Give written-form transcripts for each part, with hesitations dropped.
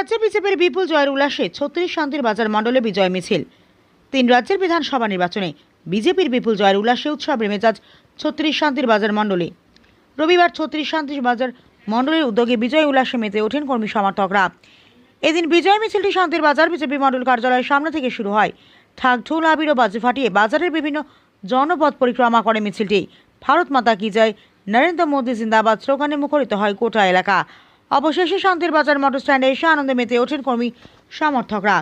রাজ্যে বিজেপির বিপুল জয়ের উল্লাসে ৩৬ শান্তির বাজার মণ্ডলে বিজয় মিছিল। ৩ রাজ্যের বিধানসভা নির্বাচনে বিজেপির বিপুল জয়ের উল্লাসে উৎসবের মেজাজ ৩৬ শান্তির বাজার মণ্ডলে। রবিবার ৩৬ শান্তির বাজার মণ্ডলের উদ্যোগে বিজয় উল্লাসে মেতে ওঠেন কর্মী সমর্থকরা। এদিন বিজয় মিছিলটি শান্তির বাজার বিজেপি মণ্ডল কার্যালয়ের সামনে থেকে শুরু হয়। ঢাক ঢোল আবির ও বাজি ফাটিয়ে বাজারের বিভিন্ন জনপথ পরিক্রমা করে মিছিলটি। ভারত মাতা কি জয়, নরেন্দ্র মোদী জিন্দাবাদ স্লোগানে মুখরিত হয় গোটা এলাকা। অবশেষে শান্তির বাজার মোটর স্ট্যান্ডে এসে আনন্দে মেতে ওঠেন কর্মী সমর্থকরা।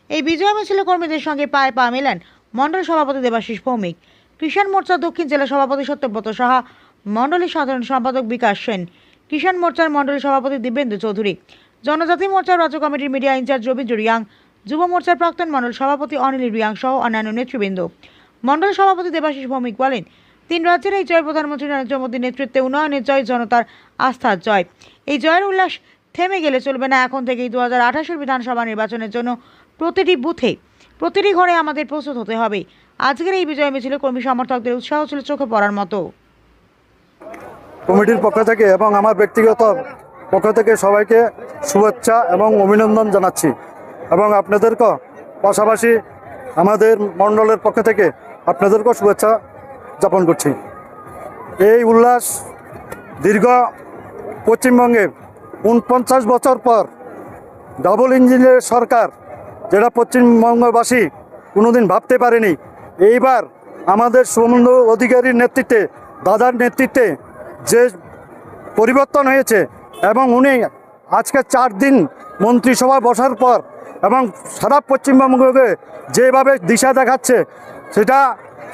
এই বিজয় মিছিলে কর্মীদের সঙ্গে পায়ে পা মেলেন মণ্ডল সভাপতি দেবাশিস ভৌমিক, কিষাণ মোর্চা দক্ষিণ জেলা সভাপতি সত্যব্রত সাহা, মণ্ডলের সাধারণ সম্পাদক বিকাশ সেন, কিষাণ মোর্চার মণ্ডলের সভাপতি দিব্যেন্দু চৌধুরী, জনজাতি মোর্চার রাজ্য কমিটির মিডিয়া ইনচার্জ রবীন্দ্র রিয়াং, যুব মোর্চার প্রাক্তন মণ্ডল সভাপতি অনিল রিয়াং সহ অন্যান্য নেতৃবৃন্দ। মণ্ডল সভাপতি দেবাশিস ভৌমিক বলেন, ৩ রাজ্যের এই জয় প্রধানমন্ত্রী নরেন্দ্র মোদীর নেতৃত্বে উন্নয়নের জয়, জনতার আস্থার জয়। এই জয়ের উল্লাস থেমে গেলে চলবে না। এখন থেকেই 2028 বিধানসভা নির্বাচনের জন্য প্রতিটি বুথে, প্রতিটি ঘরে আমাদের প্রস্তুত হতে হবে। আজকের এই বিজয় মিছিলে কর্মী সমর্থকদের উৎসাহ ছিল চোখে পড়ার মতো। কমিটির পক্ষ থেকে এবং আমার ব্যক্তিগত পক্ষ থেকে সবাইকে শুভেচ্ছা এবং অভিনন্দন জানাচ্ছি এবং আপনাদেরকেও পাশাপাশি আমাদের মণ্ডলের পক্ষ থেকে আপনাদেরকেও শুভেচ্ছা যাপন করছি। এই উল্লাস দীর্ঘ পশ্চিমবঙ্গে 49 বছর পর ডাবল ইঞ্জিনের সরকার, যেটা পশ্চিমবঙ্গবাসী কোনোদিন ভাবতে পারেনি, এইবার আমাদের শুভেন্দু অধিকারীর নেতৃত্বে, দাদার নেতৃত্বে যে পরিবর্তন হয়েছে এবং উনি আজকে 4 দিন মন্ত্রিসভায় বসার পর এবং সারা পশ্চিমবঙ্গকে যেভাবে দিশা দেখাচ্ছে, সেটা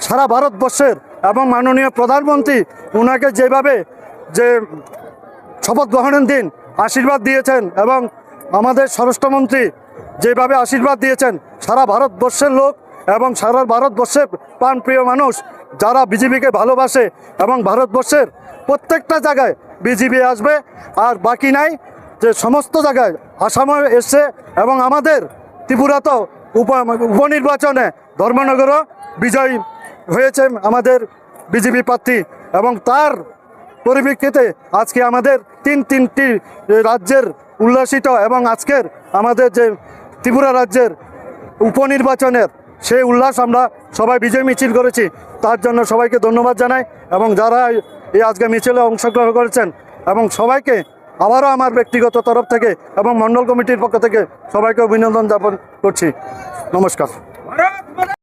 সারা ভারতবর্ষের এবং মাননীয় প্রধানমন্ত্রী ওনাকে যেভাবে যে শপথ গ্রহণের দিন আশীর্বাদ দিয়েছেন এবং আমাদের স্বরাষ্ট্রমন্ত্রী যেভাবে আশীর্বাদ দিয়েছেন, সারা ভারতবর্ষের লোক এবং সারা ভারতবর্ষের প্রাণপ্রিয় মানুষ যারা বিজেপিকে ভালোবাসে এবং ভারতবর্ষের প্রত্যেকটা জায়গায় বিজেপি আসবে। আর বাকি নাই যে সমস্ত জায়গায় আসামে এসছে এবং আমাদের ত্রিপুরাতেও উপনির্বাচনে ধর্মনগরও বিজয় হয়েছে আমাদের বিজেপি প্রার্থী এবং তার পরিপ্রেক্ষিতে আজকে আমাদের তিনটি রাজ্যের উল্লাসিত এবং আজকের আমাদের যে ত্রিপুরা রাজ্যের উপনির্বাচনের সেই উল্লাস আমরা সবাই বিজয় মিছিল করেছি। তার জন্য সবাইকে ধন্যবাদ জানাই এবং যারা এই আজকে মিছিলে অংশগ্রহণ করেছেন এবং সবাইকে আবারও আমার ব্যক্তিগত তরফ থেকে এবং মণ্ডল কমিটির পক্ষ থেকে সবাইকে অভিনন্দন জ্ঞাপন করছি। নমস্কার।